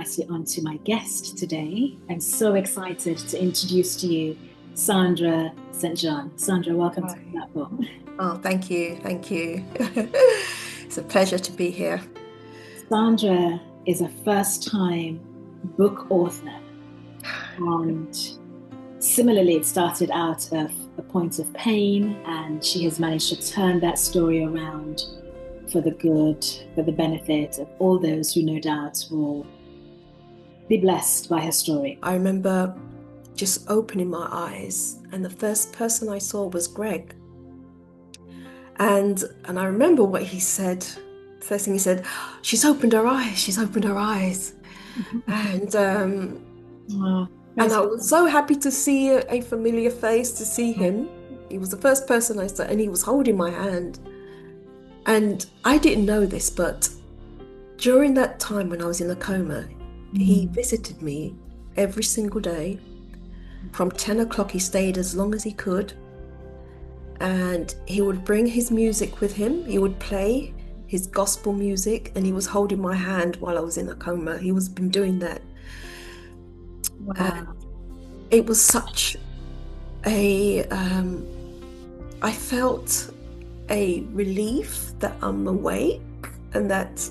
nicely onto my guest today. I'm so excited to introduce to you Sandra St. John. Sandra, welcome to the platform. Oh, thank you. Thank you. It's a pleasure to be here. Sandra is a first-time book author, and similarly, it started out of a point of pain, and she has managed to turn that story around for the good, for the benefit of all those who no doubt will be blessed by her story. I remember just opening my eyes, and the first person I saw was Greg. And I remember what he said. First thing he said, she's opened her eyes. She's opened her eyes. And I was so happy to see a familiar face, to see him. He was the first person I saw, and he was holding my hand. And I didn't know this, but during that time when I was in a coma, he visited me every single day. From 10 o'clock, he stayed as long as he could. And he would bring his music with him. He would play his gospel music, and he was holding my hand while I was in a coma. He was been doing that. Wow. And it was such a, I felt a relief that I'm awake and that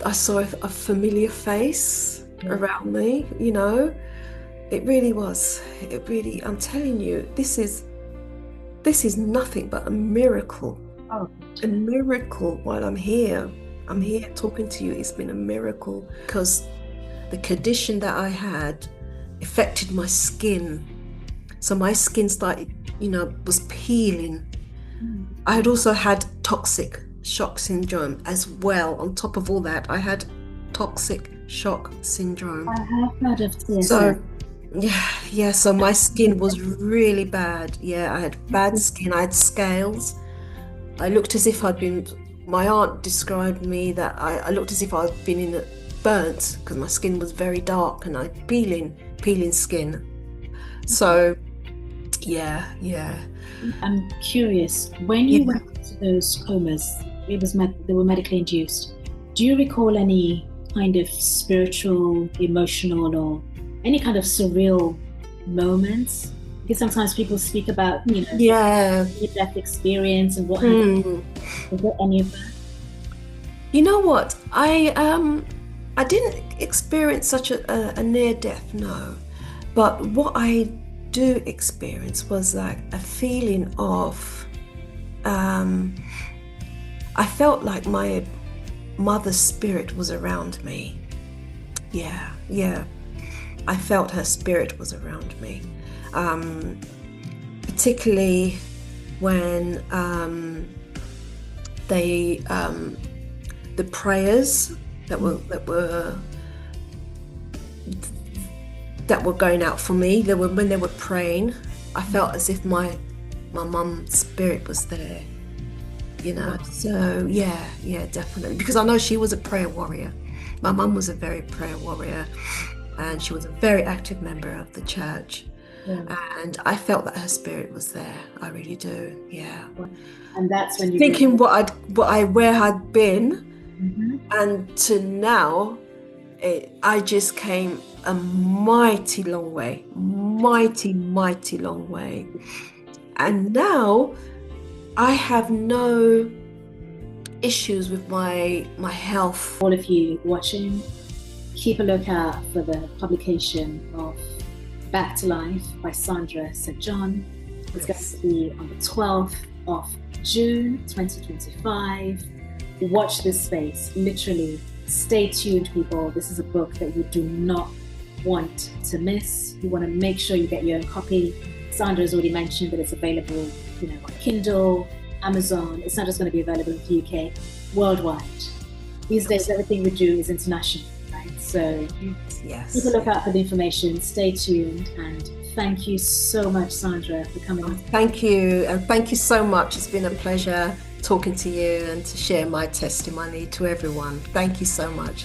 I saw a familiar face around me, you know. It really was. It really, I'm telling you, this is nothing but a miracle. Oh. A miracle while I'm here. I'm here talking to you. It's been a miracle because the condition that I had affected my skin. So my skin started, was peeling. I had also had toxic shock syndrome as well. On top of all that, I had toxic shock syndrome. I have heard of this. So, so my skin was really bad. Yeah, I had bad skin. I had scales. I looked as if my aunt described me that I looked as if I'd been burnt because my skin was very dark and I had peeling skin. So, yeah. I'm curious, when you went into those comas, they were medically induced. Do you recall any kind of spiritual, emotional, or any kind of surreal moments? Because sometimes people speak about, near-death experience and what happened. Was there any of that? You know what? I didn't experience such a near-death, no. But what I do experience was like a feeling of, I felt like my mother's spirit was around me. Yeah. I felt her spirit was around me. Particularly when the prayers that were going out for me, when they were praying, I felt as if my mum's spirit was there, So yeah, definitely, because I know she was a prayer warrior. My mum was a very prayer warrior, and she was a very active member of the church. And I felt that her spirit was there. I really do. Yeah. And that's when you thinking where I'd been, and to now, I just came a mighty long way, mighty long way. And now I have no issues with my health. All of you watching, keep a lookout for the publication of Back to Life by Sandra St. John. It's going to be on the 12th of June 2025. Watch this space. Literally, stay tuned, people. This is a book that you do not want to miss. You want to make sure you get your own copy. Sandra has already mentioned that it's available, on Kindle, Amazon. It's not just going to be available in the UK, worldwide. These days, everything we do is international, right? So keep a lookout for the information. Stay tuned, and thank you so much, Sandra, for coming on. Thank you, and thank you so much. It's been a pleasure talking to you and to share my testimony to everyone. Thank you so much.